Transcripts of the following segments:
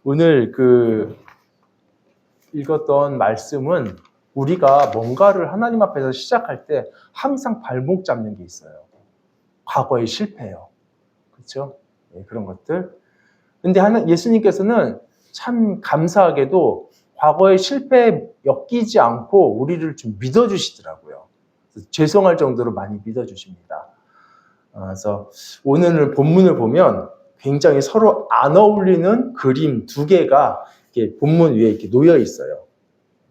오늘 읽었던 말씀은 우리가 뭔가를 하나님 앞에서 시작할 때 항상 발목 잡는 게 있어요. 과거의 실패요. 그렇죠? 네, 그런 것들. 근데 예수님께서는 참 감사하게도 과거의 실패에 엮이지 않고 우리를 좀 믿어주시더라고요. 죄송할 정도로 많이 믿어주십니다. 그래서 오늘 본문을 보면 굉장히 서로 안 어울리는 그림 두 개가 이렇게 본문 위에 이렇게 놓여 있어요.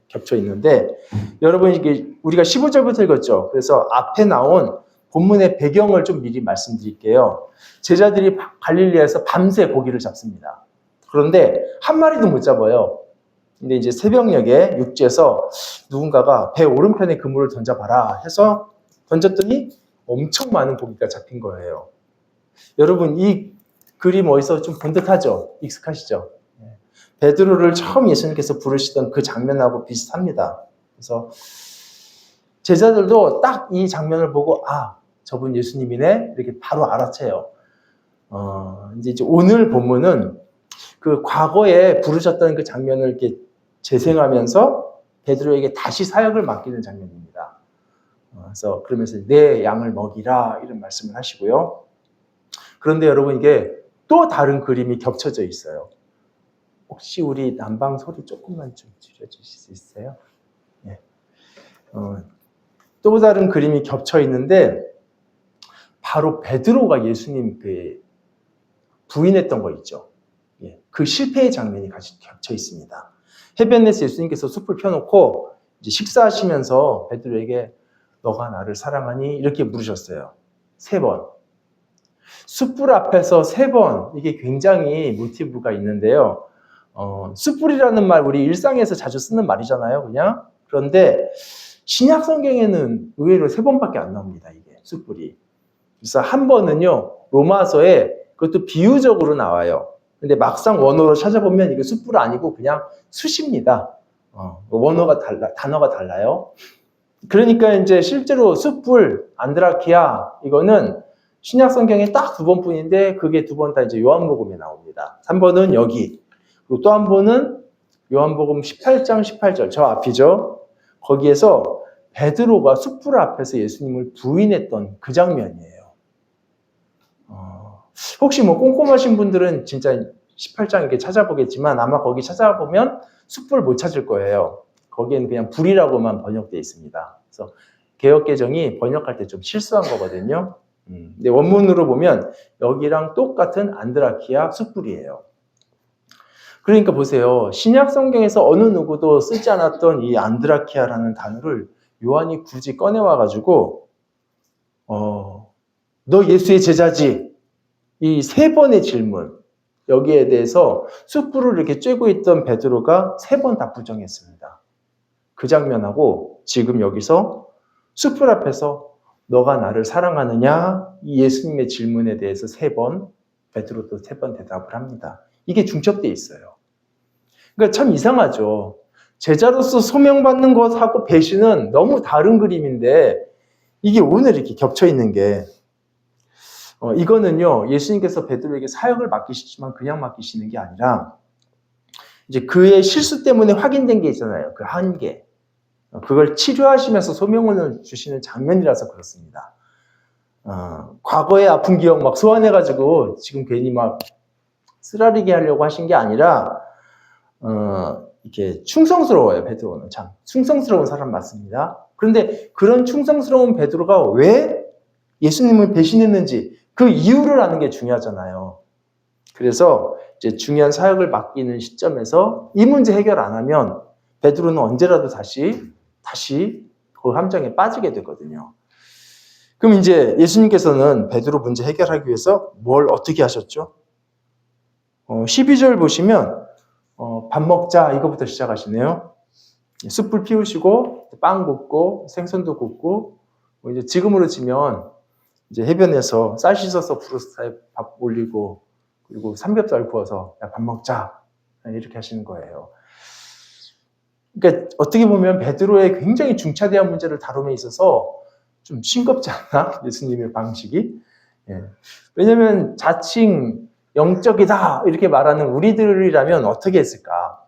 겹쳐 있는데, 여러분, 이게 우리가 15절부터 읽었죠. 그래서 앞에 나온 본문의 배경을 좀 미리 말씀드릴게요. 제자들이 갈릴리에서 밤새 고기를 잡습니다. 그런데 한 마리도 못 잡아요. 근데 이제 새벽녘에 육지에서 누군가가 배 오른편에 그물을 던져봐라 해서 던졌더니 엄청 많은 고기가 잡힌 거예요. 여러분, 이 그림 어디서 좀 본 듯하죠? 익숙하시죠? 베드로를 처음 예수님께서 부르시던 그 장면하고 비슷합니다. 그래서 제자들도 딱 이 장면을 보고 저분 예수님이네 이렇게 바로 알아채요. 이제 오늘 본문은 그 과거에 부르셨던 그 장면을 이렇게 재생하면서 베드로에게 다시 사역을 맡기는 장면입니다. 그래서 그러면서 내 양을 먹이라 이런 말씀을 하시고요. 그런데 여러분, 이게 또 다른 그림이 겹쳐져 있어요. 혹시 우리 난방 소리 조금만 좀 줄여주실 수 있어요? 네. 또 다른 그림이 겹쳐 있는데 바로 베드로가 예수님 부인했던 거 있죠. 그 실패의 장면이 같이 겹쳐 있습니다. 해변에서 예수님께서 숯불 펴놓고 이제 식사하시면서 베드로에게 너가 나를 사랑하니? 이렇게 물으셨어요. 3번. 숯불 앞에서 3번, 이게 굉장히 모티브가 있는데요. 숯불이라는 말 우리 일상에서 자주 쓰는 말이잖아요, 그냥. 그런데 신약 성경에는 의외로 3번밖에 안 나옵니다, 이게 숯불이. 그래서 한 번은요, 로마서에 그것도 비유적으로 나와요. 근데 막상 원어로 찾아보면 이게 숯불 아니고 그냥 숯입니다. 단어가 달라요. 그러니까 이제 실제로 숯불, 안드라키아, 이거는 신약 성경에 딱 2번뿐인데 그게 2번 다 이제 요한복음에 나옵니다. 3번은 여기. 그리고 또 한 번은 요한복음 18장 18절, 저 앞이죠. 거기에서 베드로가 숯불 앞에서 예수님을 부인했던 그 장면이에요. 혹시 꼼꼼하신 분들은 진짜 18장 이렇게 찾아보겠지만 아마 거기 찾아보면 숯불 못 찾을 거예요. 거기에는 그냥 불이라고만 번역되어 있습니다. 그래서 개역개정이 번역할 때 좀 실수한 거거든요. 근데 원문으로 보면 여기랑 똑같은 안드라키아 숯불이에요. 그러니까 보세요. 신약 성경에서 어느 누구도 쓰지 않았던 이 안드라키아라는 단어를 요한이 굳이 꺼내와가지고 너 예수의 제자지? 이 3번의 질문, 여기에 대해서 숯불을 이렇게 쬐고 있던 베드로가 3번 다 부정했습니다. 그 장면하고 지금 여기서 숯불 앞에서 너가 나를 사랑하느냐? 이 예수님의 질문에 대해서 3번, 베드로도 3번 대답을 합니다. 이게 중첩되어 있어요. 그러니까 참 이상하죠. 제자로서 소명받는 것하고 배신은 너무 다른 그림인데 이게 오늘 이렇게 겹쳐 있는 게 이거는요, 예수님께서 베드로에게 사역을 맡기시지만 그냥 맡기시는 게 아니라 이제 그의 실수 때문에 확인된 게 있잖아요. 그 한계. 그걸 치료하시면서 소명을 주시는 장면이라서 그렇습니다. 과거의 아픈 기억 막 소환해가지고 지금 괜히 막 쓰라리게 하려고 하신 게 아니라 이렇게 충성스러워요. 베드로는 참 충성스러운 사람 맞습니다. 그런데 그런 충성스러운 베드로가 왜 예수님을 배신했는지 그 이유를 아는 게 중요하잖아요. 그래서 이제 중요한 사역을 맡기는 시점에서 이 문제 해결 안 하면 베드로는 언제라도 다시 그 함정에 빠지게 되거든요. 그럼 이제 예수님께서는 베드로 문제 해결하기 위해서 뭘 어떻게 하셨죠? 12절 보시면 밥 먹자 이거부터 시작하시네요. 숯불 피우시고 빵 굽고 생선도 굽고 이제 지금으로 치면 이제 해변에서 쌀 씻어서 브루스타에 밥 올리고 그리고 삼겹살 구워서 야, 밥 먹자 이렇게 하시는 거예요. 그러니까 어떻게 보면 베드로의 굉장히 중차대한 문제를 다룸에 있어서 좀 싱겁지 않나? 예수님의 방식이. 왜냐하면 자칭 영적이다 이렇게 말하는 우리들이라면 어떻게 했을까?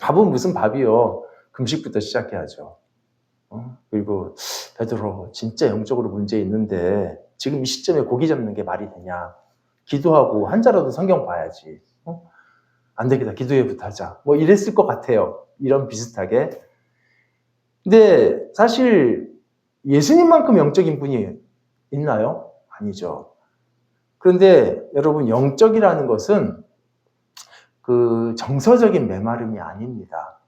밥은 무슨 밥이요? 금식부터 시작해야죠. 그리고 베드로 진짜 영적으로 문제 있는데 지금 이 시점에 고기 잡는 게 말이 되냐? 기도하고 한 자라도 성경 봐야지. 안 되겠다. 기도회부터 하자. 뭐 이랬을 것 같아요. 이런 비슷하게. 근데 사실 예수님만큼 영적인 분이 있나요? 아니죠. 그런데 여러분 영적이라는 것은 그 정서적인 메마름이 아닙니다.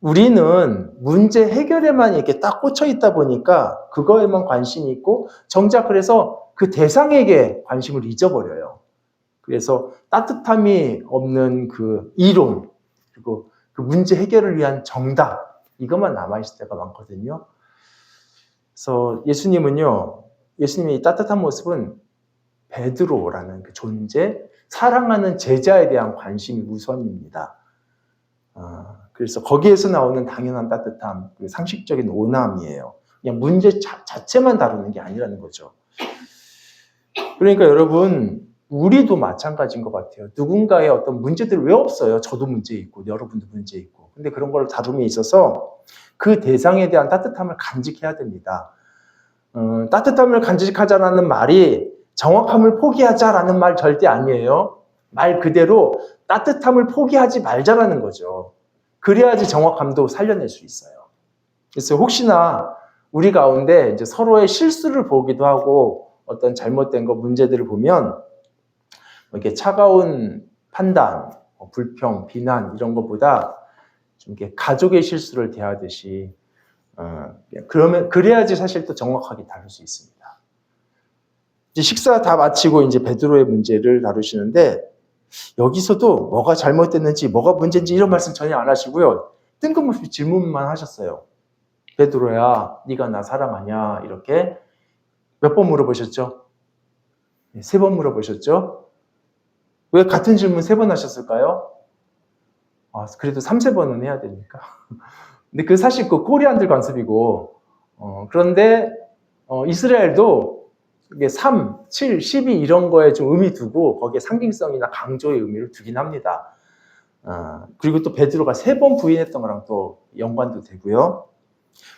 우리는 문제 해결에만 이렇게 딱 꽂혀 있다 보니까 그거에만 관심이 있고 정작 그래서 그 대상에게 관심을 잊어버려요. 그래서 따뜻함이 없는 그 이론 그리고 그 문제 해결을 위한 정답 이것만 남아있을 때가 많거든요. 그래서 예수님의 따뜻한 모습은 베드로라는 그 존재, 사랑하는 제자에 대한 관심이 우선입니다. 그래서 거기에서 나오는 당연한 따뜻함, 상식적인 온함이에요. 그냥 문제 자체만 다루는 게 아니라는 거죠. 그러니까 여러분, 우리도 마찬가지인 것 같아요. 누군가의 어떤 문제들 왜 없어요? 저도 문제 있고, 여러분도 문제 있고. 근데 그런 걸 다룸에 있어서 그 대상에 대한 따뜻함을 간직해야 됩니다. 따뜻함을 간직하자라는 말이 정확함을 포기하자라는 말 절대 아니에요. 말 그대로 따뜻함을 포기하지 말자라는 거죠. 그래야지 정확함도 살려낼 수 있어요. 그래서 혹시나 우리 가운데 이제 서로의 실수를 보기도 하고 어떤 잘못된 거 문제들을 보면 이렇게 차가운 판단, 불평, 비난 이런 것보다 좀 이렇게 가족의 실수를 대하듯이 그래야지 사실 또 정확하게 다룰 수 있습니다. 이제 식사 다 마치고 이제 베드로의 문제를 다루시는데 여기서도 뭐가 잘못됐는지 뭐가 문제인지 이런 말씀 전혀 안 하시고요. 뜬금없이 질문만 하셨어요. 베드로야, 네가 나 사랑하냐? 이렇게 몇 번 물어보셨죠? 3번 물어보셨죠? 왜 같은 질문 3번 하셨을까요? 그래도 3, 4번은 해야 되니까. 근데 그 사실 그 코리안들 관습이고, 그런데 이스라엘도 이게 3, 7, 12 이런 거에 좀 의미 두고 거기에 상징성이나 강조의 의미를 두긴 합니다. 그리고 또 베드로가 3번 부인했던 거랑 또 연관도 되고요.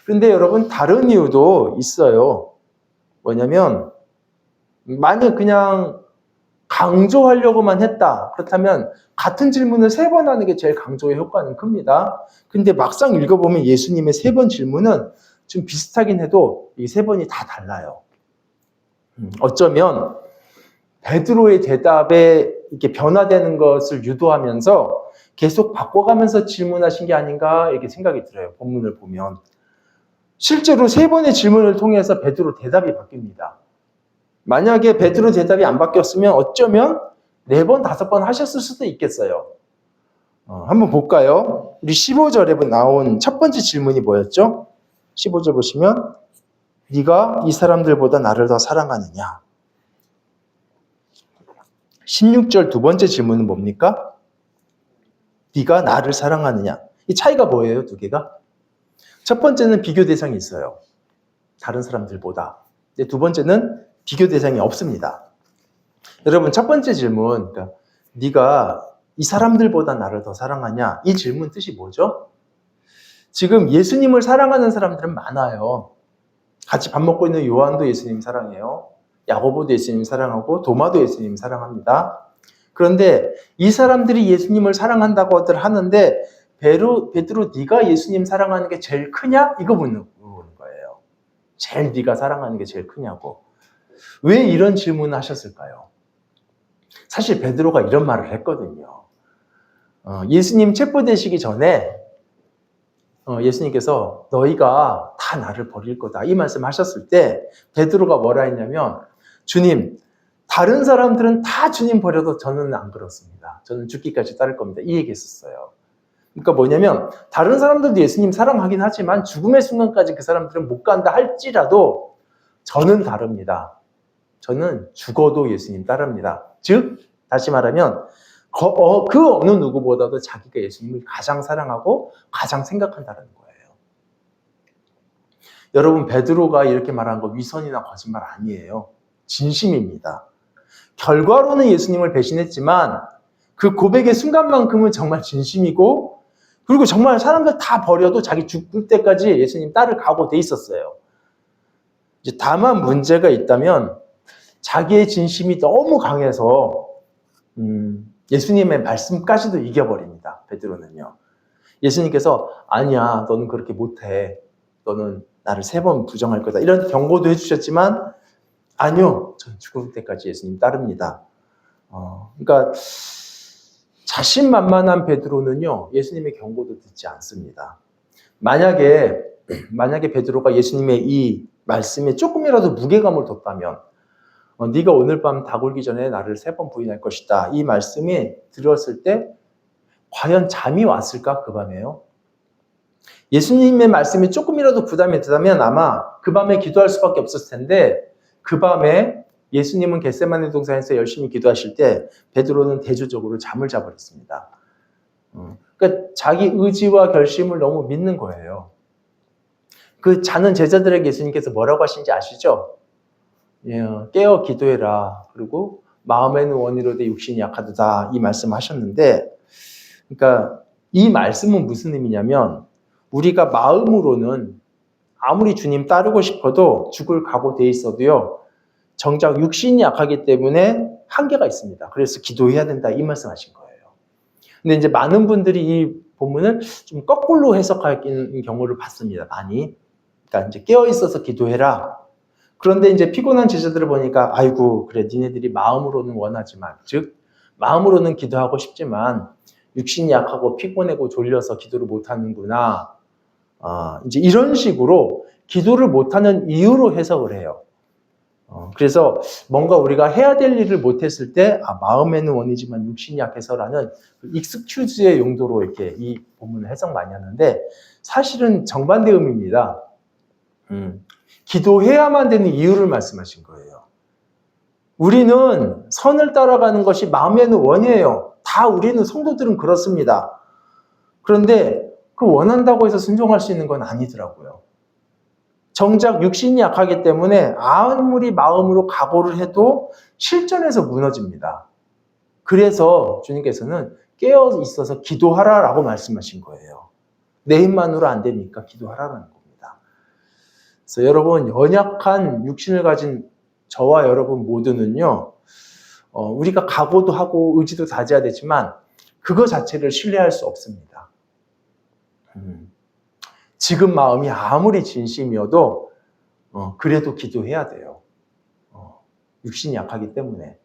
그런데 여러분 다른 이유도 있어요. 뭐냐면 만약 그냥 강조하려고만 했다. 그렇다면 같은 질문을 3번 하는 게 제일 강조의 효과는 큽니다. 근데 막상 읽어보면 예수님의 3번 질문은 좀 비슷하긴 해도 이 3번이 다 달라요. 어쩌면 베드로의 대답에 이렇게 변화되는 것을 유도하면서 계속 바꿔가면서 질문하신 게 아닌가 이렇게 생각이 들어요. 본문을 보면. 실제로 3번의 질문을 통해서 베드로 대답이 바뀝니다. 만약에 베드로 대답이 안 바뀌었으면 어쩌면 4번, 5번 하셨을 수도 있겠어요. 한번 볼까요? 우리 15절에 나온 첫 번째 질문이 뭐였죠? 15절 보시면 네가 이 사람들보다 나를 더 사랑하느냐? 16절 두 번째 질문은 뭡니까? 네가 나를 사랑하느냐? 이 차이가 뭐예요, 두 개가? 첫 번째는 비교 대상이 있어요. 다른 사람들보다. 근데 두 번째는 비교 대상이 없습니다. 여러분, 첫 번째 질문, 그러니까 네가 이 사람들보다 나를 더 사랑하냐? 이 질문 뜻이 뭐죠? 지금 예수님을 사랑하는 사람들은 많아요. 같이 밥 먹고 있는 요한도 예수님 사랑해요. 야고보도 예수님 사랑하고 도마도 예수님 사랑합니다. 그런데 이 사람들이 예수님을 사랑한다고들 하는데 베드로 네가 예수님 사랑하는 게 제일 크냐? 이거 묻는 거예요. 제일 네가 사랑하는 게 제일 크냐고. 왜 이런 질문을 하셨을까요? 사실 베드로가 이런 말을 했거든요. 예수님 체포되시기 전에 예수님께서 너희가 다 나를 버릴 거다 이 말씀 하셨을 때 베드로가 뭐라 했냐면 주님 다른 사람들은 다 주님 버려도 저는 안 그렇습니다. 저는 죽기까지 따를 겁니다. 이 얘기 했었어요. 그러니까 뭐냐면 다른 사람들도 예수님 사랑하긴 하지만 죽음의 순간까지 그 사람들은 못 간다 할지라도 저는 다릅니다. 저는 죽어도 예수님 따릅니다. 즉 다시 말하면 그 어느 누구보다도 자기가 예수님을 가장 사랑하고 가장 생각한다는 거예요. 여러분 베드로가 이렇게 말한 거 위선이나 거짓말 아니에요. 진심입니다. 결과로는 예수님을 배신했지만 그 고백의 순간만큼은 정말 진심이고 그리고 정말 사람들 다 버려도 자기 죽을 때까지 예수님 따를 각오돼 있었어요. 이제 다만 문제가 있다면 자기의 진심이 너무 강해서 예수님의 말씀까지도 이겨버립니다. 베드로는요. 예수님께서 아니야, 너는 그렇게 못해. 너는 나를 3번 부정할 거다. 이런 경고도 해주셨지만 아니요, 전 죽을 때까지 예수님 따릅니다. 그러니까 자신만만한 베드로는요, 예수님의 경고도 듣지 않습니다. 만약에 베드로가 예수님의 이 말씀에 조금이라도 무게감을 뒀다면 네가 오늘 밤 다 굴기 전에 나를 3번 부인할 것이다. 이 말씀이 들었을 때 과연 잠이 왔을까? 그 밤에요. 예수님의 말씀이 조금이라도 부담이 되다면 아마 그 밤에 기도할 수밖에 없었을 텐데 그 밤에 예수님은 겟세마네 동산에서 열심히 기도하실 때 베드로는 대조적으로 잠을 자버렸습니다. 그러니까 자기 의지와 결심을 너무 믿는 거예요. 그 자는 제자들에게 예수님께서 뭐라고 하신지 아시죠? 깨어 기도해라. 그리고 마음에는 원이로되 육신이 약하도다. 이 말씀하셨는데 그러니까 이 말씀은 무슨 의미냐면 우리가 마음으로는 아무리 주님 따르고 싶어도 죽을 각오돼 있어도요. 정작 육신이 약하기 때문에 한계가 있습니다. 그래서 기도해야 된다. 이 말씀하신 거예요. 근데 이제 많은 분들이 이 본문을 좀 거꾸로 해석하는 경우를 봤습니다. 많이. 그러니까 이제 깨어 있어서 기도해라. 그런데 이제 피곤한 제자들을 보니까 아이고 그래 니네들이 마음으로는 원하지만 즉 마음으로는 기도하고 싶지만 육신이 약하고 피곤하고 졸려서 기도를 못하는구나. 이제 이런 식으로 기도를 못하는 이유로 해석을 해요. 그래서 뭔가 우리가 해야 될 일을 못했을 때 마음에는 원이지만 육신이 약해서라는 익스큐즈의 용도로 이렇게 이 본문을 해석 많이 하는데 사실은 정반대 의미입니다. 기도해야만 되는 이유를 말씀하신 거예요. 우리는 선을 따라가는 것이 마음에는 원이에요. 다 우리는 성도들은 그렇습니다. 그런데 그 원한다고 해서 순종할 수 있는 건 아니더라고요. 정작 육신이 약하기 때문에 아무리 마음으로 각오를 해도 실전에서 무너집니다. 그래서 주님께서는 깨어 있어서 기도하라라고 말씀하신 거예요. 내 힘만으로 안 되니까 기도하라는 겁니다. 그래서 여러분 연약한 육신을 가진 저와 여러분 모두는요. 우리가 각오도 하고 의지도 다져야 되지만 그거 자체를 신뢰할 수 없습니다. 지금 마음이 아무리 진심이어도 그래도 기도해야 돼요. 육신이 약하기 때문에.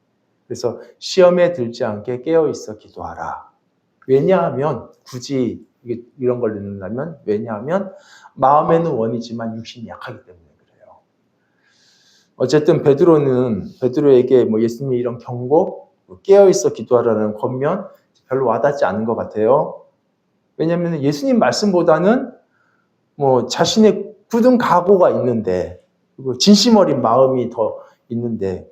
그래서 시험에 들지 않게 깨어있어 기도하라. 왜냐하면 굳이 이런 걸 넣는다면 왜냐하면 마음에는 원이지만 육신이 약하기 때문에 그래요. 어쨌든 베드로에게 예수님이 이런 경고, 깨어있어 기도하라는 권면 별로 와닿지 않은 것 같아요. 왜냐하면 예수님 말씀보다는 자신의 굳은 각오가 있는데, 그리고 진심 어린 마음이 더 있는데,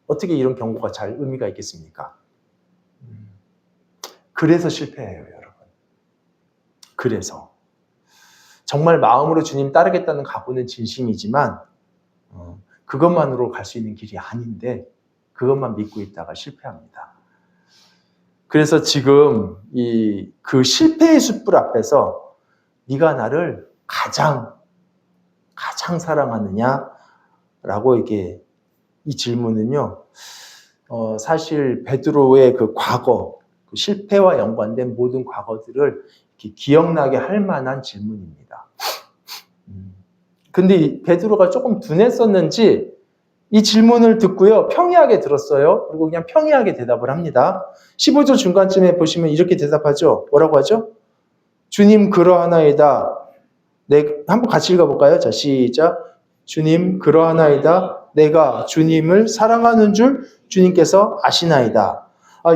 어떻게 이런 경고가 잘 의미가 있겠습니까? 그래서 실패해요, 여러분. 그래서. 정말 마음으로 주님 따르겠다는 각오는 진심이지만, 그것만으로 갈 수 있는 길이 아닌데, 그것만 믿고 있다가 실패합니다. 그래서 지금 그 실패의 숯불 앞에서 네가 나를 가장 사랑하느냐라고 이게 이 질문은요. 사실 베드로의 그 과거, 그 실패와 연관된 모든 과거들을 이렇게 기억나게 할 만한 질문입니다. 근데 베드로가 조금 둔했었는지 이 질문을 듣고요. 평이하게 들었어요. 그리고 그냥 평이하게 대답을 합니다. 15절 중간쯤에 보시면 이렇게 대답하죠. 뭐라고 하죠? 주님 그러하나이다. 한번 같이 읽어볼까요? 자, 시작. 주님 그러하나이다. 내가 주님을 사랑하는 줄 주님께서 아시나이다.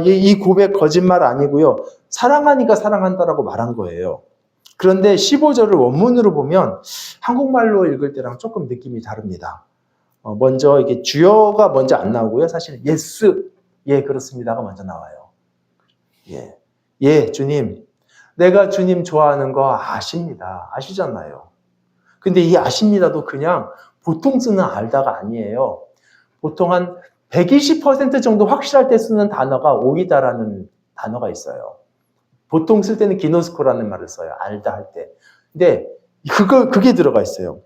이 고백 거짓말 아니고요. 사랑하니까 사랑한다라고 말한 거예요. 그런데 15절을 원문으로 보면 한국말로 읽을 때랑 조금 느낌이 다릅니다. 먼저 이게 주어가 먼저 안 나오고요. 사실 yes, 예 그렇습니다가 먼저 나와요. 예 주님. 내가 주님 좋아하는 거 아십니다. 아시잖아요. 근데 이 아십니다도 그냥 보통 쓰는 알다가 아니에요. 보통 한 120% 정도 확실할 때 쓰는 단어가 오이다라는 단어가 있어요. 보통 쓸 때는 기노스코라는 말을 써요. 알다 할 때. 근데 그게 들어가 있어요.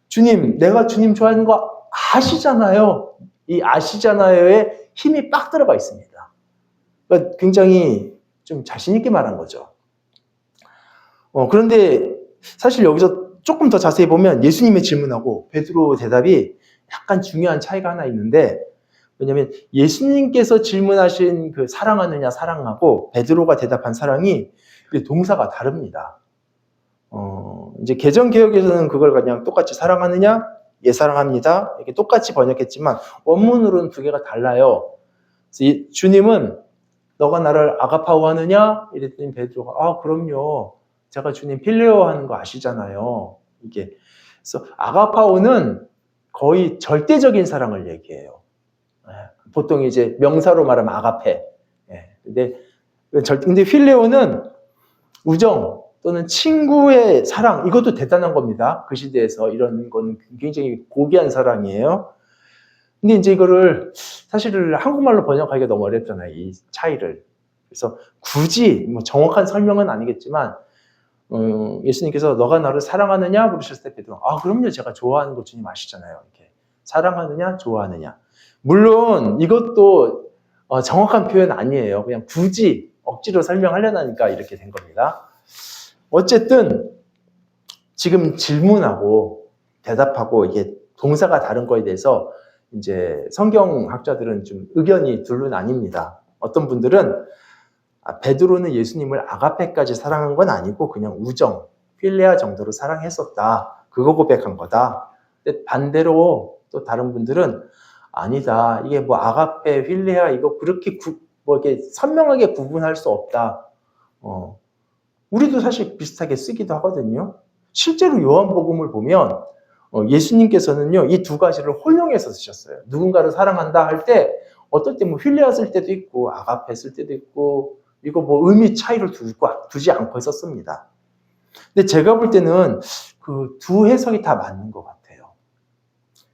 주님, 내가 주님 좋아하는 거 아시잖아요. 이 아시잖아요에 힘이 빡 들어가 있습니다. 그러니까 굉장히 좀 자신 있게 말한 거죠. 그런데 사실 여기서 조금 더 자세히 보면 예수님의 질문하고 베드로 대답이 약간 중요한 차이가 하나 있는데, 왜냐하면 예수님께서 질문하신 그 사랑하느냐 사랑하고 베드로가 대답한 사랑이 동사가 다릅니다. 이제 개정개혁에서는 그걸 그냥 똑같이 사랑하느냐, 예 사랑합니다 이렇게 똑같이 번역했지만 원문으로는 두 개가 달라요. 그래서 주님은 너가 나를 아가파오 하느냐 이랬더니 베드로가 그럼요. 제가 주님 필레오 하는 거 아시잖아요. 이게 그래서 아가파오는 거의 절대적인 사랑을 얘기해요. 보통 이제 명사로 말하면 아가페. 근데 필레오는 우정 또는 친구의 사랑, 이것도 대단한 겁니다. 그 시대에서 이런 건 굉장히 고귀한 사랑이에요. 근데 이제 이거를 사실 한국말로 번역하기가 너무 어렵잖아요. 이 차이를. 그래서 굳이 뭐 정확한 설명은 아니겠지만 예수님께서 너가 나를 사랑하느냐 물으셨을 때 베드로 그럼요. 제가 좋아하는 거 주님 아시잖아요. 이렇게 사랑하느냐 좋아하느냐. 물론 이것도 정확한 표현 아니에요. 그냥 굳이 억지로 설명하려니까 이렇게 된 겁니다. 어쨌든 지금 질문하고 대답하고 이게 동사가 다른 거에 대해서 이제 성경학자들은 좀 의견이 둘로 나뉩니다. 어떤 분들은 베드로는 예수님을 아가페까지 사랑한 건 아니고 그냥 우정, 필레아 정도로 사랑했었다. 그거 고백한 거다. 근데 반대로 또 다른 분들은 아니다. 이게 뭐 아가페, 필레아 이거 그렇게 이렇게 선명하게 구분할 수 없다. 우리도 사실 비슷하게 쓰기도 하거든요. 실제로 요한복음을 보면 예수님께서는요, 이 두 가지를 혼용해서 쓰셨어요. 누군가를 사랑한다 할 때 어떨 때 뭐 필레아 쓸 때도 있고 아가페 쓸 때도 있고 이거 뭐 의미 차이를 두지 않고 썼습니다. 근데 제가 볼 때는 그 두 해석이 다 맞는 것 같아요.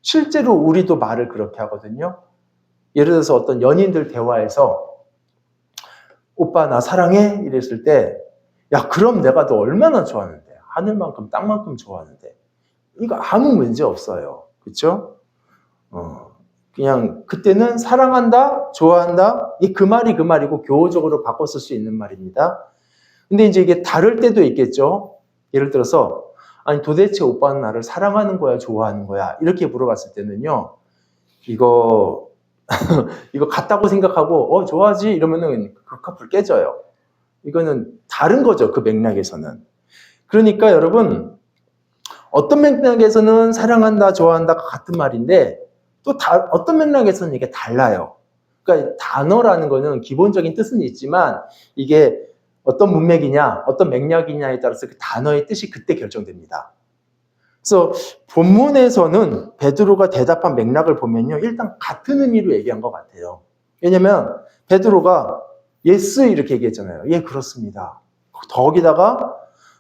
실제로 우리도 말을 그렇게 하거든요. 예를 들어서 어떤 연인들 대화에서 오빠 나 사랑해? 이랬을 때 야 그럼 내가 너 얼마나 좋아하는데 하늘만큼 땅만큼 좋아하는데 이거 아무 문제 없어요. 그렇죠? 그냥 그때는 사랑한다, 좋아한다 그 말이 그 말이고 교호적으로 바꿔 쓸 수 있는 말입니다. 근데 이제 이게 다를 때도 있겠죠. 예를 들어서 아니 도대체 오빠는 나를 사랑하는 거야, 좋아하는 거야 이렇게 물어봤을 때는요. 이거 같다고 생각하고 좋아하지 이러면은 그 커플 깨져요. 이거는 다른 거죠. 그 맥락에서는. 그러니까 여러분 어떤 맥락에서는 사랑한다, 좋아한다가 같은 말인데 또 어떤 맥락에서는 이게 달라요. 그러니까 단어라는 거는 기본적인 뜻은 있지만 이게 어떤 문맥이냐, 어떤 맥락이냐에 따라서 그 단어의 뜻이 그때 결정됩니다. 그래서 본문에서는 베드로가 대답한 맥락을 보면요. 일단 같은 의미로 얘기한 것 같아요. 왜냐면 베드로가 예스 이렇게 얘기했잖아요. 예, 그렇습니다. 거기다가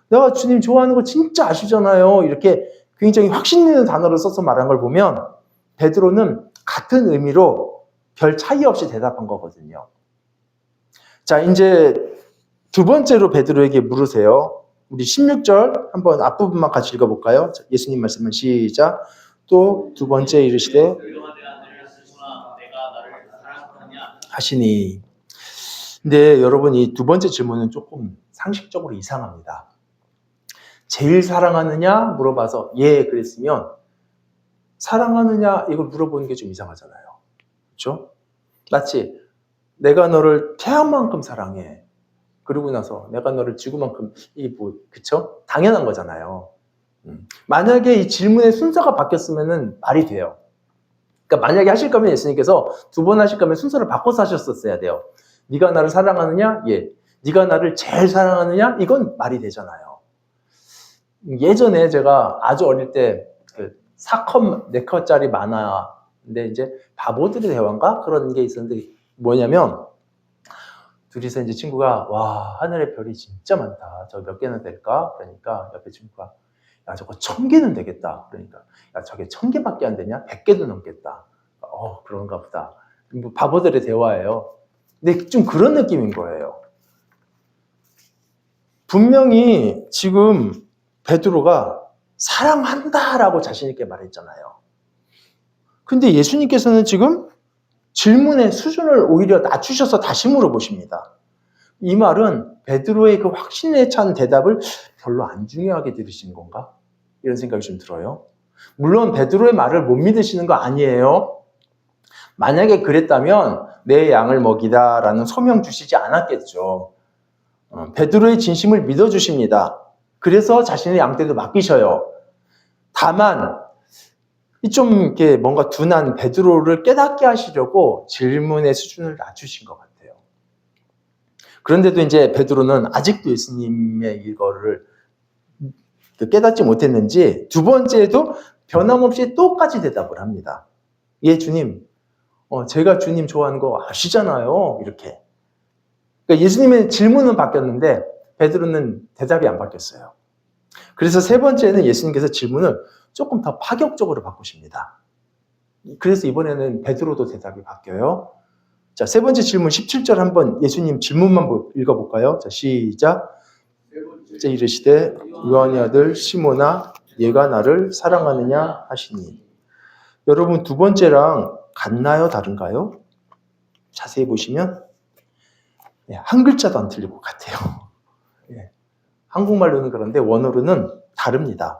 내가 주님 좋아하는 거 진짜 아시잖아요. 이렇게 굉장히 확신 있는 단어를 써서 말한 걸 보면 베드로는 같은 의미로 별 차이 없이 대답한 거거든요. 자, 이제 두 번째로 베드로에게 물으세요. 우리 16절 한번 앞부분만 같이 읽어볼까요? 예수님 말씀은 시작. 또 두 번째 이르시되 하시니. 근데 여러분 이 두 번째 질문은 조금 상식적으로 이상합니다. 제일 사랑하느냐 물어봐서 예 그랬으면 사랑하느냐 이걸 물어보는 게 좀 이상하잖아요. 그렇죠? 마치 내가 너를 태양만큼 사랑해. 그러고 나서 내가 너를 지구만큼 이게 뭐 그쵸? 당연한 거잖아요. 만약에 이 질문의 순서가 바뀌었으면은 말이 돼요. 그러니까 만약에 하실 거면 예수님께서 두 번 하실 거면 순서를 바꿔서 하셨었어야 돼요. 네가 나를 사랑하느냐? 예. 네가 나를 제일 사랑하느냐? 이건 말이 되잖아요. 예전에 제가 아주 어릴 때 그 4컷, 4컷짜리 만화 근데 이제 바보들의 대화인가? 그런 게 있었는데 뭐냐면 둘이서 이제 친구가 와 하늘에 별이 진짜 많다. 저 몇 개나 될까? 그러니까 옆에 친구가 야 저거 1000개는 되겠다. 그러니까 야 저게 1000개밖에 안 되냐? 100개도 넘겠다. 그런가 보다. 뭐 바보들의 대화예요. 근데 좀 그런 느낌인 거예요. 분명히 지금 베드로가 사랑한다라고 자신 있게 말했잖아요. 근데 예수님께서는 지금 질문의 수준을 오히려 낮추셔서 다시 물어보십니다. 이 말은 베드로의 그 확신에 찬 대답을 별로 안 중요하게 들으시는 건가? 이런 생각이 좀 들어요. 물론 베드로의 말을 못 믿으시는 거 아니에요. 만약에 그랬다면 내 양을 먹이다라는 소명 주시지 않았겠죠. 베드로의 진심을 믿어주십니다. 그래서 자신의 양떼도 맡기셔요. 다만 좀 이렇게 뭔가 둔한 베드로를 깨닫게 하시려고 질문의 수준을 낮추신 것 같아요. 그런데도 이제 베드로는 아직도 예수님의 이거를 깨닫지 못했는지 두 번째에도 변함없이 똑같이 대답을 합니다. 예, 주님. 제가 주님 좋아하는 거 아시잖아요. 이렇게. 그러니까 예수님의 질문은 바뀌었는데 베드로는 대답이 안 바뀌었어요. 그래서 세 번째는 예수님께서 질문을 조금 더 파격적으로 바꾸십니다. 그래서 이번에는 베드로도 대답이 바뀌어요. 자, 세 번째 질문 17절 한번 예수님 질문만 읽어볼까요? 자, 시작. 자, 이르시되 요한의 아들 시몬아 얘가 나를 사랑하느냐 하시니. 여러분 두 번째랑 같나요? 다른가요? 자세히 보시면 한 글자도 안 틀릴 것 같아요. 한국말로는 그런데 원어로는 다릅니다.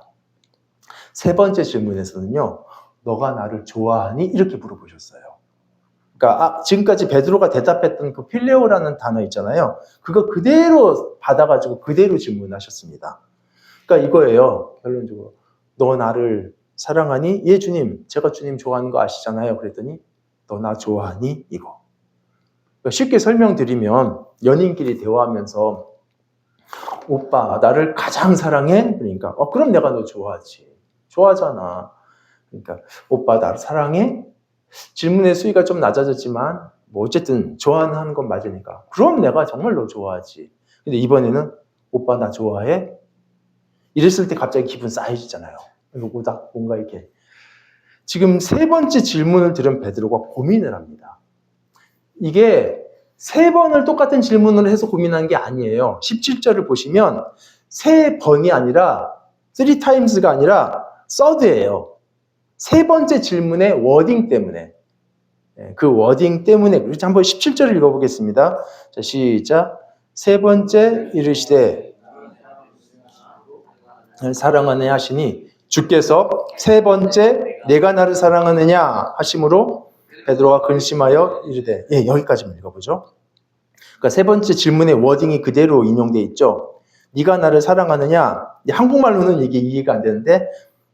세 번째 질문에서는요. 너가 나를 좋아하니? 이렇게 물어보셨어요. 그러니까 지금까지 베드로가 대답했던 그 필레오라는 단어 있잖아요. 그거 그대로 받아가지고 그대로 질문하셨습니다. 그러니까 이거예요. 결론적으로. 너 나를 사랑하니? 예, 주님. 제가 주님 좋아하는 거 아시잖아요. 그랬더니 너 나 좋아하니? 이거. 그러니까 쉽게 설명드리면 연인끼리 대화하면서 오빠 나를 가장 사랑해? 그러니까 그럼 내가 너 좋아하지. 좋아하잖아. 그러니까 오빠 나를 사랑해? 질문의 수위가 좀 낮아졌지만 뭐 어쨌든 좋아하는 건 맞으니까 그럼 내가 정말 너 좋아하지. 근데 이번에는 오빠 나 좋아해? 이랬을 때 갑자기 기분 싸해지잖아요. 뭔가 이렇게 지금 세 번째 질문을 들은 베드로가 고민을 합니다. 이게 세 번을 똑같은 질문을 해서 고민한 게 아니에요. 17절을 보시면 세 번이 아니라 3times가 아니라 third예요. 세 번째 질문의 워딩 때문에. 그 워딩 때문에. 그래서 한번 17절을 읽어보겠습니다. 자, 시작. 세 번째 이르시되 사랑하느냐 하시니 주께서 세 번째 내가 나를 사랑하느냐 하심으로 베드로가 근심하여 이르되 여기까지만 읽어보죠. 그러니까 세 번째 질문의 워딩이 그대로 인용되어 있죠. 네가 나를 사랑하느냐? 한국말로는 이게 이해가 안 되는데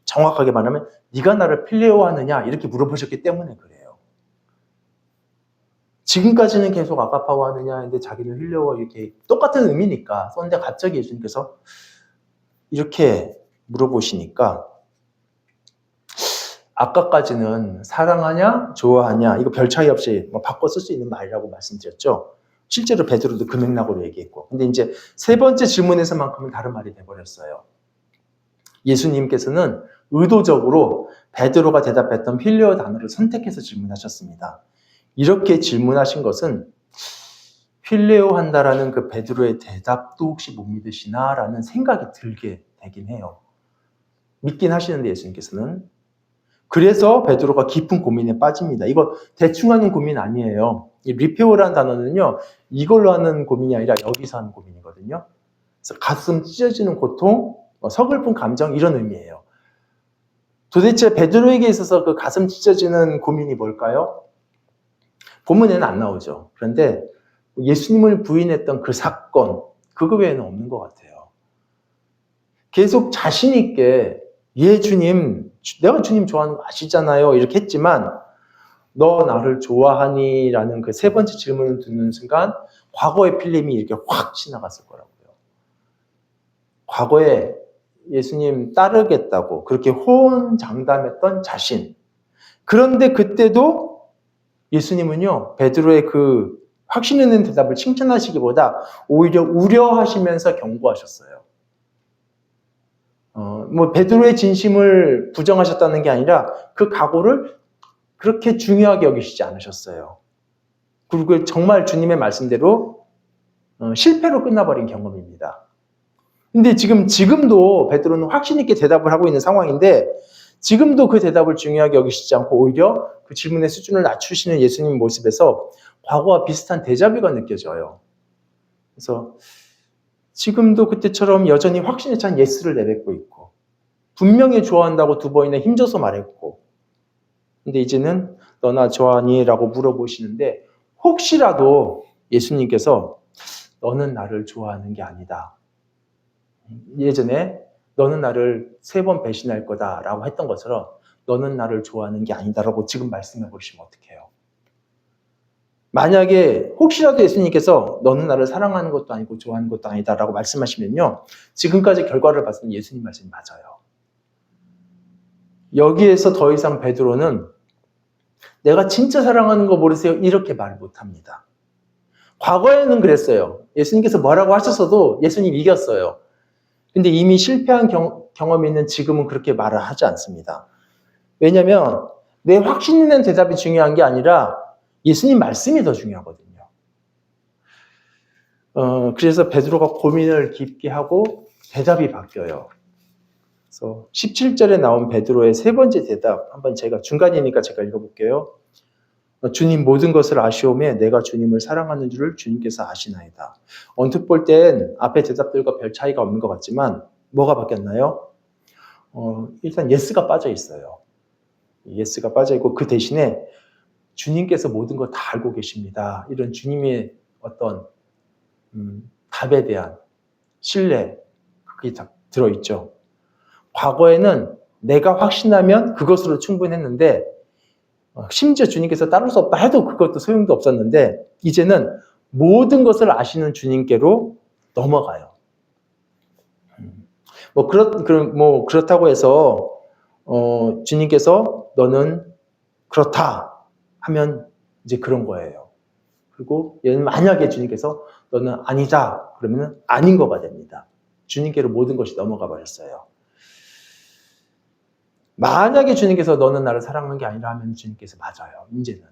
정확하게 말하면 네가 나를 필레오하느냐? 이렇게 물어보셨기 때문에 그래요. 지금까지는 계속 아가파오하느냐 했는데 자기는 필레오 이렇게 똑같은 의미니까 그런데 갑자기 예수님께서 이렇게 물어보시니까 아까까지는 사랑하냐, 좋아하냐 이거 별 차이 없이 바꿔 쓸 수 있는 말이라고 말씀드렸죠. 실제로 베드로도 그 맥락으로 얘기했고 근데 이제 세 번째 질문에서만큼은 다른 말이 돼버렸어요. 예수님께서는 의도적으로 베드로가 대답했던 필레오 단어를 선택해서 질문하셨습니다. 이렇게 질문하신 것은 필레오 한다라는 그 베드로의 대답도 혹시 못 믿으시나? 라는 생각이 들게 되긴 해요. 믿긴 하시는데 예수님께서는. 그래서 베드로가 깊은 고민에 빠집니다. 이거 대충 하는 고민 아니에요. 이 리페오라는 단어는요. 이걸로 하는 고민이 아니라 여기서 하는 고민이거든요. 그래서 가슴 찢어지는 고통, 서글픈 감정 이런 의미예요. 도대체 베드로에게 있어서 그 가슴 찢어지는 고민이 뭘까요? 본문에는 안 나오죠. 그런데 예수님을 부인했던 그 사건, 그거 외에는 없는 것 같아요. 계속 자신 있게 예 주님, 내가 주님 좋아하는 거 아시잖아요. 이렇게 했지만 너 나를 좋아하니? 라는 그 세 번째 질문을 듣는 순간 과거의 필름이 이렇게 확 지나갔을 거라고요. 과거에 예수님 따르겠다고 그렇게 호언장담했던 자신. 그런데 그때도 예수님은요, 베드로의 그 확신 있는 대답을 칭찬하시기보다 오히려 우려하시면서 경고하셨어요. 베드로의 진심을 부정하셨다는 게 아니라 그 각오를 그렇게 중요하게 여기시지 않으셨어요. 그리고 정말 주님의 말씀대로 실패로 끝나버린 경험입니다. 근데 지금도 베드로는 확신 있게 대답을 하고 있는 상황인데 지금도 그 대답을 중요하게 여기시지 않고 오히려 그 질문의 수준을 낮추시는 예수님 모습에서 과거와 비슷한 데자뷰가 느껴져요. 그래서 지금도 그때처럼 여전히 확신에 찬 예스를 내뱉고 있고 분명히 좋아한다고 두 번이나 힘줘서 말했고 근데 이제는 너나 좋아하니? 라고 물어보시는데 혹시라도 예수님께서 너는 나를 좋아하는 게 아니다. 예전에 너는 나를 3번 배신할 거다 라고 했던 것처럼 너는 나를 좋아하는 게 아니다 라고 지금 말씀해 보시면 어떡해요? 만약에 혹시라도 예수님께서 너는 나를 사랑하는 것도 아니고 좋아하는 것도 아니다 라고 말씀하시면요. 지금까지 결과를 봤을 때 예수님 말씀이 맞아요. 여기에서 더 이상 베드로는 내가 진짜 사랑하는 거 모르세요? 이렇게 말 못합니다. 과거에는 그랬어요. 예수님께서 뭐라고 하셨어도 예수님 이겼어요. 근데 이미 실패한 경험이 있는 지금은 그렇게 말을 하지 않습니다. 왜냐하면 내 확신 있는 대답이 중요한 게 아니라 예수님 말씀이 더 중요하거든요. 그래서 베드로가 고민을 깊게 하고 대답이 바뀌어요. 그래서 17절에 나온 베드로의 3번째 대답, 한번 제가 중간이니까 제가 읽어볼게요. 주님 모든 것을 아시오매 내가 주님을 사랑하는 줄을 주님께서 아시나이다. 언뜻 볼 땐 앞의 대답들과 별 차이가 없는 것 같지만 뭐가 바뀌었나요? 일단 예스가 빠져 있어요. 예스가 빠져 있고 그 대신에 주님께서 모든 걸 다 알고 계십니다. 이런 주님의 어떤 답에 대한 신뢰 그게 다 들어있죠. 과거에는 내가 확신하면 그것으로 충분했는데 심지어 주님께서 따를 수 없다 해도 그것도 소용도 없었는데 이제는 모든 것을 아시는 주님께로 넘어가요. 그렇다고 해서 주님께서 너는 그렇다 하면 이제 그런 거예요. 그리고 만약에 주님께서 너는 아니다 그러면 아닌 거가 됩니다. 주님께로 모든 것이 넘어가 버렸어요. 만약에 주님께서 너는 나를 사랑하는 게 아니라 하면 주님께서 맞아요. 이제는.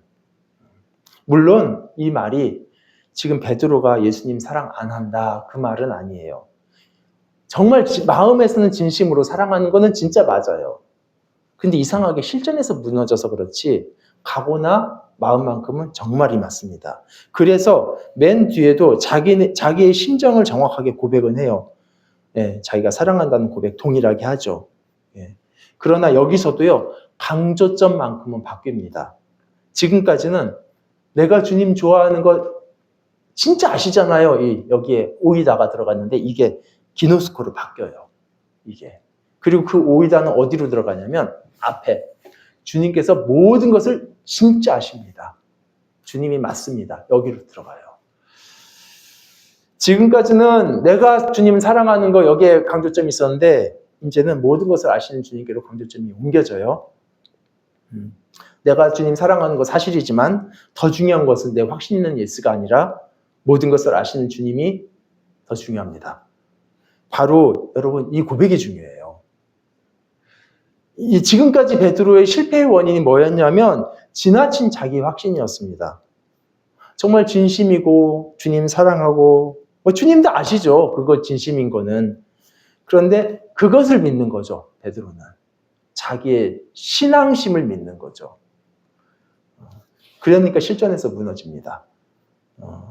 물론 이 말이 지금 베드로가 예수님 사랑 안 한다 그 말은 아니에요. 정말 마음에서는 진심으로 사랑하는 거는 진짜 맞아요. 근데 이상하게 실전에서 무너져서 그렇지 각오나 마음만큼은 정말이 맞습니다. 그래서 맨 뒤에도 자기의 심정을 정확하게 고백은 해요. 예, 자기가 사랑한다는 고백 동일하게 하죠. 예. 그러나 여기서도요, 강조점만큼은 바뀝니다. 지금까지는 내가 주님 좋아하는 거 진짜 아시잖아요. 여기에 오이다가 들어갔는데 이게 기노스코로 바뀌어요. 이게. 그리고 그 오이다는 어디로 들어가냐면 앞에 주님께서 모든 것을 진짜 아십니다. 주님이 맞습니다. 여기로 들어가요. 지금까지는 내가 주님 사랑하는 거 여기에 강조점이 있었는데 이제는 모든 것을 아시는 주님께로 강조점이 옮겨져요. 내가 주님 사랑하는 거 사실이지만 더 중요한 것은 내 확신 있는 예스가 아니라 모든 것을 아시는 주님이 더 중요합니다. 바로 여러분 이 고백이 중요해요. 지금까지 베드로의 실패의 원인이 뭐였냐면 지나친 자기 확신이었습니다. 정말 진심이고 주님 사랑하고 주님도 아시죠. 그거 진심인 거는. 그런데 그것을 믿는 거죠. 베드로는. 자기의 신앙심을 믿는 거죠. 그러니까 실전에서 무너집니다.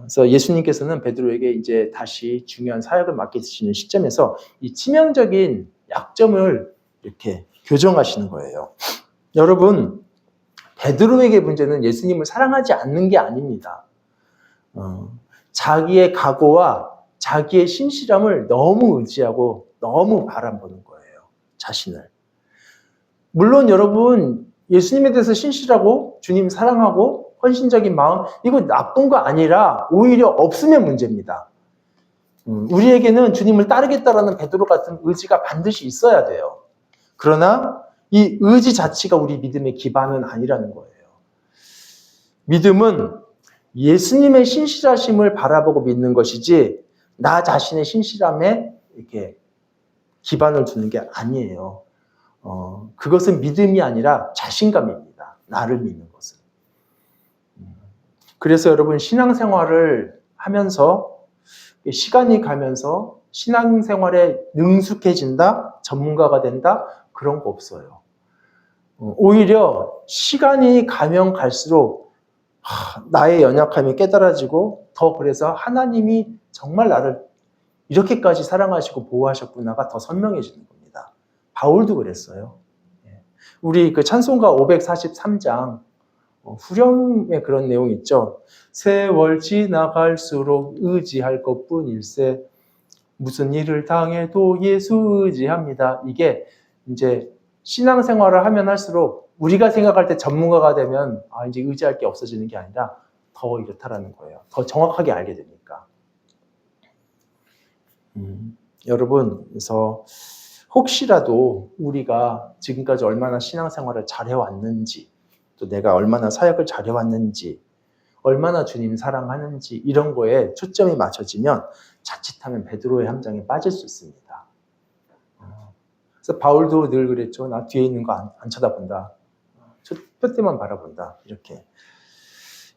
그래서 예수님께서는 베드로에게 이제 다시 중요한 사역을 맡기시는 시점에서 이 치명적인 약점을 이렇게 교정하시는 거예요. 여러분, 베드로에게 문제는 예수님을 사랑하지 않는 게 아닙니다. 자기의 각오와 자기의 신실함을 너무 의지하고 너무 바라보는 거예요. 자신을. 물론 여러분 예수님에 대해서 신실하고 주님 사랑하고 헌신적인 마음 이거 나쁜 거 아니라 오히려 없으면 문제입니다. 우리에게는 주님을 따르겠다라는 베드로 같은 의지가 반드시 있어야 돼요. 그러나 이 의지 자체가 우리 믿음의 기반은 아니라는 거예요. 믿음은 예수님의 신실하심을 바라보고 믿는 것이지 나 자신의 신실함에 이렇게 기반을 두는 게 아니에요. 그것은 믿음이 아니라 자신감입니다. 나를 믿는 것은. 그래서 여러분 신앙생활을 하면서 시간이 가면서 신앙생활에 능숙해진다, 전문가가 된다, 그런 거 없어요. 오히려 시간이 가면 갈수록 나의 연약함이 깨달아지고 더 그래서 하나님이 정말 나를 이렇게까지 사랑하시고 보호하셨구나가 더 선명해지는 겁니다. 바울도 그랬어요. 우리 그 찬송가 543장 후렴에 그런 내용이 있죠. 세월 지나갈수록 의지할 것뿐일세 무슨 일을 당해도 예수 의지합니다. 이게 이제 신앙생활을 하면 할수록 우리가 생각할 때 전문가가 되면 이제 의지할 게 없어지는 게 아니라 더 이렇다라는 거예요. 더 정확하게 알게 되니까. 여러분, 그래서 혹시라도 우리가 지금까지 얼마나 신앙생활을 잘해왔는지, 또 내가 얼마나 사역을 잘해왔는지, 얼마나 주님 사랑하는지 이런 거에 초점이 맞춰지면 자칫하면 베드로의 함정에 빠질 수 있습니다. 그래서 바울도 늘 그랬죠. 나 뒤에 있는 거 안 쳐다본다. 푯대만 바라본다. 이렇게.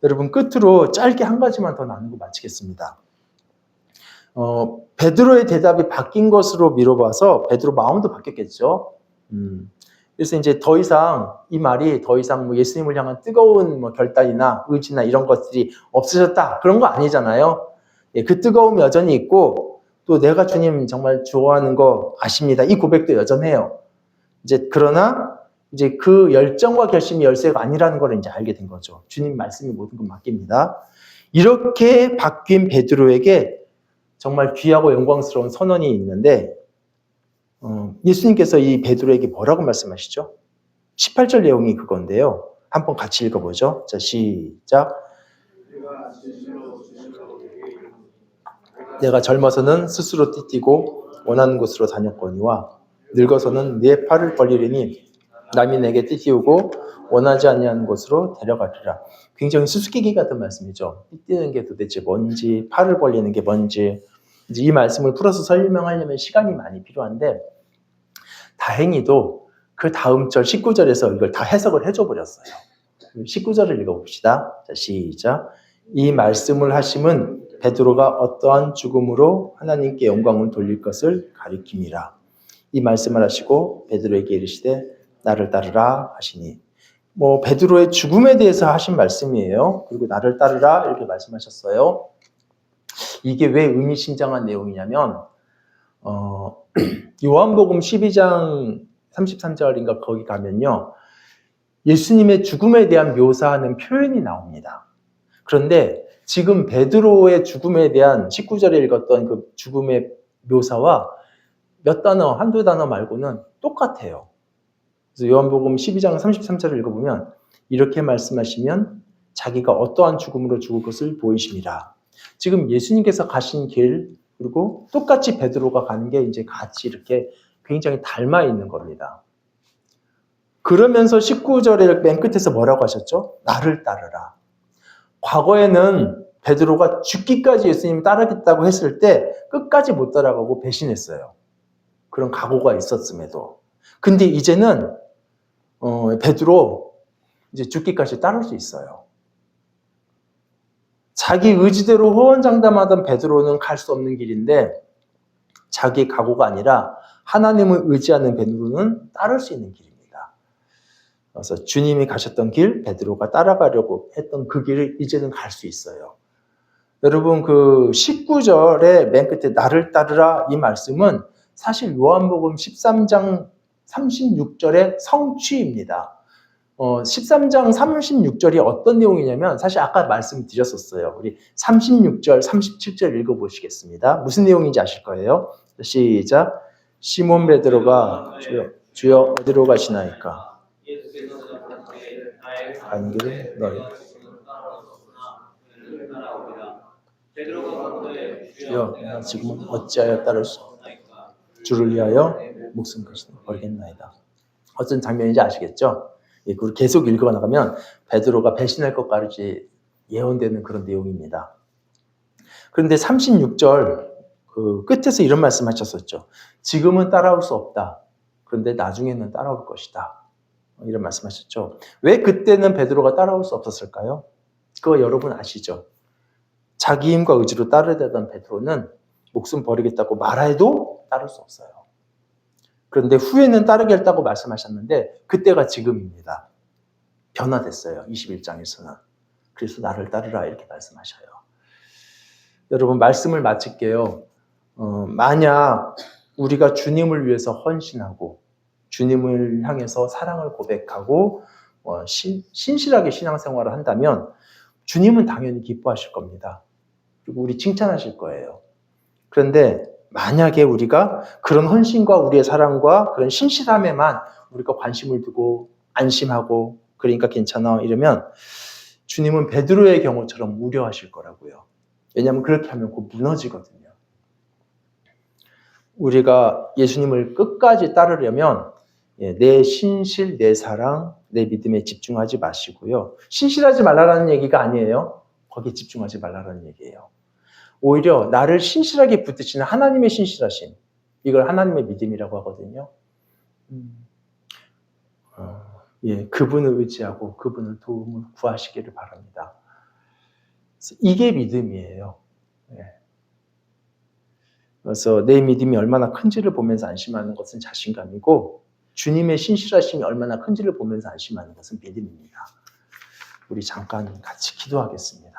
여러분 끝으로 짧게 한 가지만 더 나누고 마치겠습니다. 베드로의 대답이 바뀐 것으로 미뤄봐서 베드로 마음도 바뀌었겠죠. 그래서 이제 더 이상 이 말이 더 이상 뭐 예수님을 향한 뜨거운 뭐 결단이나 의지나 이런 것들이 없어졌다 그런 거 아니잖아요. 그 뜨거움이 여전히 있고 또 내가 주님 정말 좋아하는 거 아십니다. 이 고백도 여전해요. 이제 그러나 이제 그 열정과 결심이 열쇠가 아니라는 걸 이제 알게 된 거죠. 주님 말씀이 모든 건 맡깁니다. 이렇게 바뀐 베드로에게 정말 귀하고 영광스러운 선언이 있는데 예수님께서 이 베드로에게 뭐라고 말씀하시죠? 18절 내용이 그건데요. 한번 같이 읽어보죠. 자, 시작. 내가 젊어서는 스스로 띠뛰고 원하는 곳으로 다녔거니와 늙어서는 내 팔을 벌리리니 남이 내게 띠띠우고 원하지 아니하는 곳으로 데려가리라. 굉장히 수수께끼 같은 말씀이죠. 띠뛰는 게 도대체 뭔지, 팔을 벌리는 게 뭔지. 이제 이 말씀을 풀어서 설명하려면 시간이 많이 필요한데 다행히도 그 다음 절 19절에서 이걸 다 해석을 해줘 버렸어요. 19절을 읽어봅시다. 자, 시작. 이 말씀을 하심은 베드로가 어떠한 죽음으로 하나님께 영광을 돌릴 것을 가리킴이라. 이 말씀을 하시고 베드로에게 이르시되 나를 따르라 하시니 뭐 베드로의 죽음에 대해서 하신 말씀이에요. 그리고 나를 따르라 이렇게 말씀하셨어요. 이게 왜 의미심장한 내용이냐면 요한복음 12장 33절인가 거기 가면요. 예수님의 죽음에 대한 묘사하는 표현이 나옵니다. 그런데 지금 베드로의 죽음에 대한 19절에 읽었던 그 죽음의 묘사와 몇 단어, 한두 단어 말고는 똑같아요. 그래서 요한복음 12장 33절을 읽어보면 이렇게 말씀하시면 자기가 어떠한 죽음으로 죽을 것을 보이심이라. 지금 예수님께서 가신 길 그리고 똑같이 베드로가 가는 게 이제 같이 이렇게 굉장히 닮아 있는 겁니다. 그러면서 19절의 맨 끝에서 뭐라고 하셨죠? 나를 따르라. 과거에는 베드로가 죽기까지 예수님 따르겠다고 했을 때 끝까지 못 따라가고 배신했어요. 그런 각오가 있었음에도. 근데 이제는 베드로 이제 죽기까지 따를 수 있어요. 자기 의지대로 호언장담하던 베드로는 갈 수 없는 길인데 자기 각오가 아니라 하나님을 의지하는 베드로는 따를 수 있는 길입니다. 그래서 주님이 가셨던 길, 베드로가 따라가려고 했던 그 길을 이제는 갈 수 있어요. 여러분 그 19절의 맨 끝에 나를 따르라 이 말씀은 사실 요한복음 13장 36절의 성취입니다. 13장 36절이 어떤 내용이냐면 사실 아까 말씀드렸었어요. 우리 36절, 37절 읽어보시겠습니다. 무슨 내용인지 아실 거예요. 시작. 시몬 베드로가 주여 어디로 가시나이까? 가는 길을 너희 주여 나 지금은 어찌하여 따를 수 없나이까? 주를 위하여 목숨 버리겠나이다. 어떤 장면인지 아시겠죠? 그리고 계속 읽어나가면 베드로가 배신할 것까지 예언되는 그런 내용입니다. 그런데 36절 그 끝에서 이런 말씀 하셨었죠. 지금은 따라올 수 없다. 그런데 나중에는 따라올 것이다. 이런 말씀 하셨죠. 왜 그때는 베드로가 따라올 수 없었을까요? 그거 여러분 아시죠? 자기 힘과 의지로 따르려던 베드로는 목숨 버리겠다고 말해도 따를 수 없어요. 그런데 후에는 따르겠다고 말씀하셨는데 그때가 지금입니다. 변화됐어요. 21장에서는. 그래서 나를 따르라 이렇게 말씀하셔요. 여러분 말씀을 마칠게요. 만약 우리가 주님을 위해서 헌신하고 주님을 향해서 사랑을 고백하고 신실하게 신앙생활을 한다면 주님은 당연히 기뻐하실 겁니다. 그리고 우리 칭찬하실 거예요. 그런데 만약에 우리가 그런 헌신과 우리의 사랑과 그런 신실함에만 우리가 관심을 두고 안심하고 그러니까 괜찮아 이러면 주님은 베드로의 경우처럼 우려하실 거라고요. 왜냐하면 그렇게 하면 곧 무너지거든요. 우리가 예수님을 끝까지 따르려면 내 신실, 내 사랑, 내 믿음에 집중하지 마시고요. 신실하지 말라라는 얘기가 아니에요. 거기에 집중하지 말라라는 얘기예요. 오히려 나를 신실하게 붙드시는 하나님의 신실하심, 이걸 하나님의 믿음이라고 하거든요. 그분을 의지하고 그분을 도움을 구하시기를 바랍니다. 이게 믿음이에요. 그래서 내 믿음이 얼마나 큰지를 보면서 안심하는 것은 자신감이고 주님의 신실하심이 얼마나 큰지를 보면서 안심하는 것은 믿음입니다. 우리 잠깐 같이 기도하겠습니다.